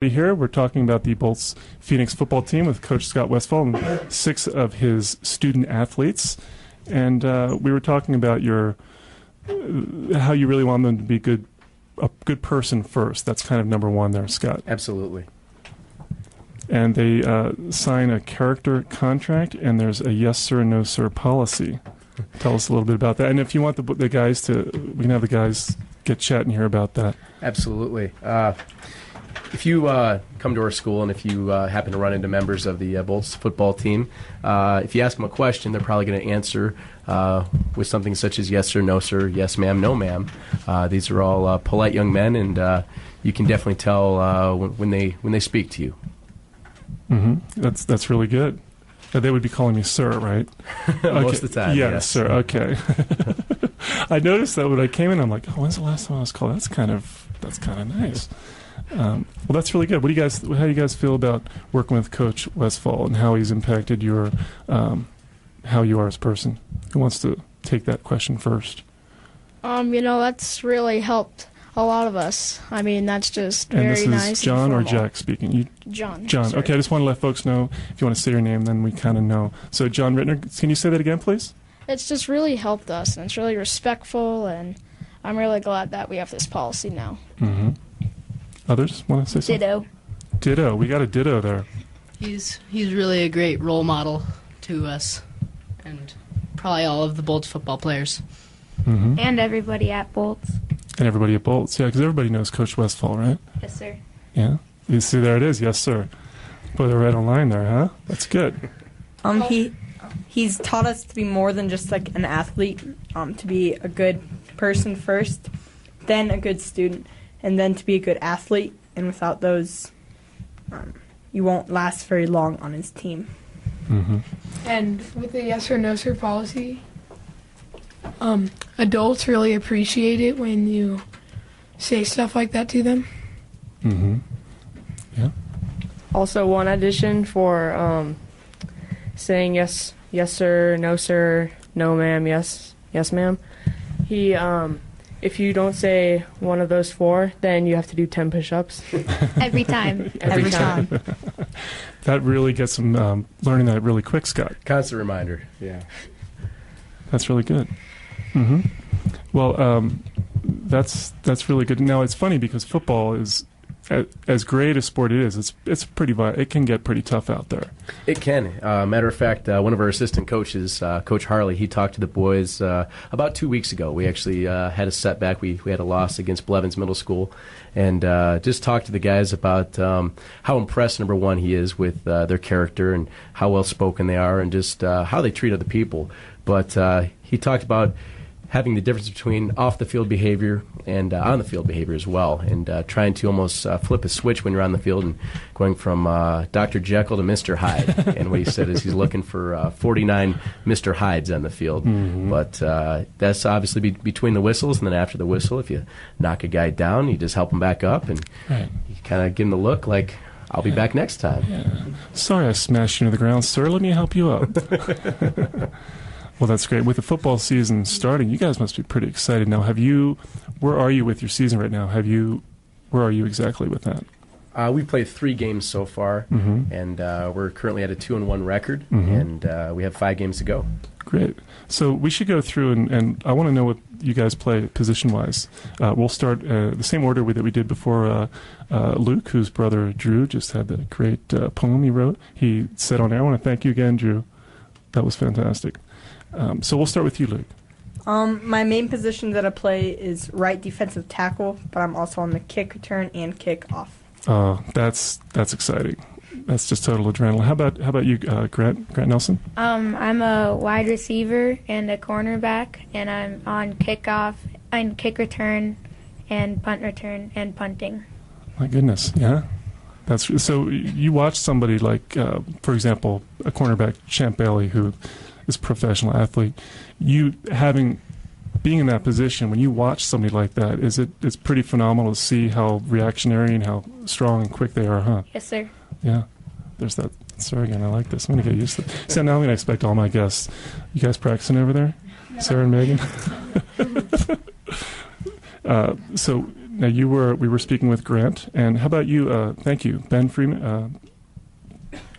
Here we're talking about the Boltz Phoenix football team with Coach Scott Westfall and 6 of his student athletes, and we were talking about your how you really want them to be a good person first. That's kind of number one there, Scott. Absolutely. And they sign a character contract, and there's a yes sir, no sir policy. Tell us a little bit about that, and if you want the guys to, we can have the guys get chatting here about that. Absolutely. If you come to our school and if you happen to run into members of the Boltz football team, if you ask them a question, they're probably going to answer with something such as yes sir, no sir, yes ma'am, no ma'am. These are all polite young men, and you can definitely tell when they speak to you. Mm-hmm. That's really good. They would be calling me sir, right? Most of the time, yeah, yes. Sir. Okay. I noticed that when I came in, I'm like, oh, when's the last time I was called? That's kind of nice. Well, that's really good. How do you guys feel about working with Coach Westfall and how he's impacted your, how you are as a person? Who wants to take that question first? That's really helped a lot of us. I mean, that's just very nice. And this is John or formal. Jack speaking? John. John. Sorry. Okay, I just want to let folks know, if you want to say your name, then we kind of know. So, John Rittner, can you say that again, please? It's just really helped us, and it's really respectful, and I'm really glad that we have this policy now. Mm-hmm. Others want to say something? Ditto. Ditto. We got a ditto there. He's really a great role model to us, and probably all of the Boltz football players. Mm-hmm. And everybody at Boltz. And everybody at Boltz. Yeah, because everybody knows Coach Westfall, right? Yes, sir. Yeah. You see, there it is. Yes, sir. Put it right on line there, huh? That's good. He's taught us to be more than just like an athlete, to be a good person first, then a good student, and then to be a good athlete. And without those, you won't last very long on his team. Mm-hmm. And with the yes or no sir policy, adults really appreciate it when you say stuff like that to them. Mm-hmm. Yeah. Also, one addition for saying yes sir, no ma'am, yes ma'am. He if you don't say one of those 4, then you have to do 10 push-ups. Every time. Every time. That really gets them learning that really quick, Scott. Constant reminder. Yeah. That's really good. Mm-hmm. Well, that's really good. Now, it's funny because football is, as great a sport it is, it can get pretty tough out there. It can. Matter of fact, one of our assistant coaches, Coach Harley, he talked to the boys about 2 weeks ago. We actually had a setback. We had a loss against Blevins Middle School, and just talked to the guys about how impressed, number one, he is with their character and how well-spoken they are and just how they treat other people. But he talked about having the difference between off-the-field behavior and on-the-field behavior as well, and trying to almost flip a switch when you're on the field and going from Dr. Jekyll to Mr. Hyde. And what he said is he's looking for 49 Mr. Hydes on the field. Mm-hmm. But that's obviously between the whistles, and then after the whistle, if you knock a guy down, you just help him back up, and you kind of give him the look like, I'll be back next time. Yeah. Sorry I smashed you into the ground, sir. Let me help you up. Well, that's great. With the football season starting, you guys must be pretty excited now. Where are you with your season right now? Where are you exactly with that? We've played 3 games so far, mm-hmm. and we're currently at a 2-1 record, mm-hmm. and we have 5 games to go. Great. So we should go through, and I want to know what you guys play position-wise. We'll start the same order that we did before. Luke, whose brother Drew just had that great poem he wrote. He said on air, I want to thank you again, Drew. That was fantastic. So we'll start with you, Luke. My main position that I play is right defensive tackle, but I'm also on the kick return and kick off. That's exciting. That's just total adrenaline. How about you, Grant Nelson? I'm a wide receiver and a cornerback, and I'm on kickoff and kick return and punt return and punting. My goodness, yeah. So you watch somebody like, for example, a cornerback, Champ Bailey, who is a professional athlete. Being in that position, when you watch somebody like that, it's pretty phenomenal to see how reactionary and how strong and quick they are, huh? Yes, sir. Yeah. There's that. Sorry again, I like this. I'm going to get used to it. So now I'm going to expect all my guests. You guys practicing over there? No. Sarah and Megan? So Now we were speaking with Grant, and how about you? Thank you, Ben Freeman.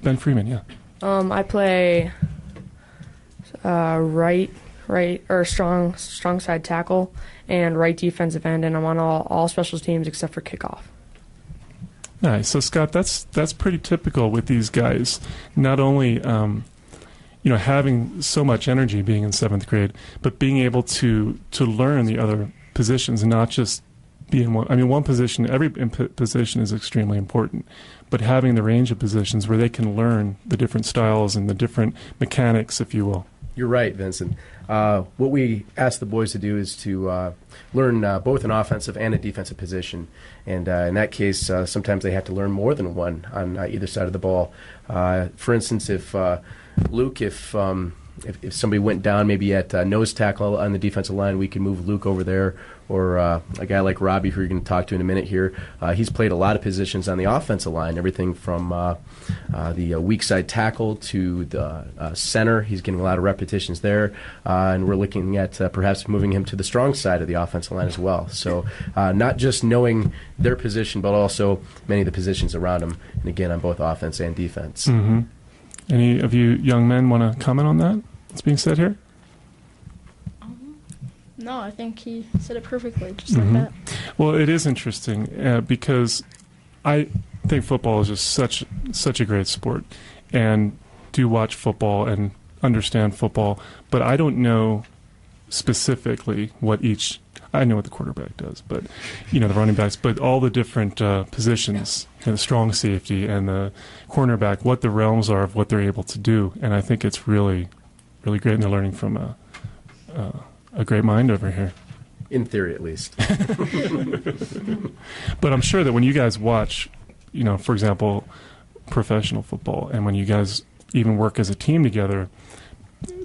Ben Freeman, yeah. I play right or strong side tackle and right defensive end, and I'm on all special teams except for kickoff. Nice. So Scott, that's pretty typical with these guys. Not only having so much energy being in 7th grade, but being able to learn the other positions and not just be in one. I mean, one position. Every position is extremely important, but having the range of positions where they can learn the different styles and the different mechanics, if you will. You're right, Vincent. What we ask the boys to do is to learn both an offensive and a defensive position. And in that case, sometimes they have to learn more than one on either side of the ball. For instance, if Luke, if somebody went down maybe at nose tackle on the defensive line, we could move Luke over there. Or a guy like Robbie, who you're going to talk to in a minute here, he's played a lot of positions on the offensive line, everything from the weak side tackle to the center. He's getting a lot of repetitions there, and we're looking at perhaps moving him to the strong side of the offensive line as well. So not just knowing their position, but also many of the positions around them, and again, on both offense and defense. Mm-hmm. Any of you young men want to comment on that? What's being said here? No, I think he said it perfectly, just like that. Well, it is interesting because I think football is just such a great sport, and do watch football and understand football, but I don't know specifically what each. I know what the quarterback does, but the running backs, but all the different positions, the strong safety and the cornerback, what the realms are of what they're able to do, and I think it's really, really great, and they're learning from a great mind over here. In theory, at least. But I'm sure that when you guys watch, for example, professional football, and when you guys even work as a team together,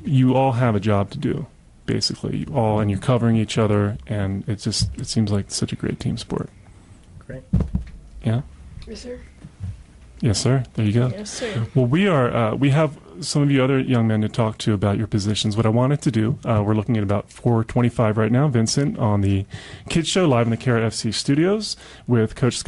you all have a job to do, basically. And you're covering each other, and it seems like such a great team sport. Great. Yeah? Yes, sir. Yes, sir. There you go. Yes, sir. Well, we have some of you other young men to talk to about your positions. What I wanted to do, we're looking at about 4:25 right now, Vincent, on the Kids Show live in the KRFC studios with Coach Scott.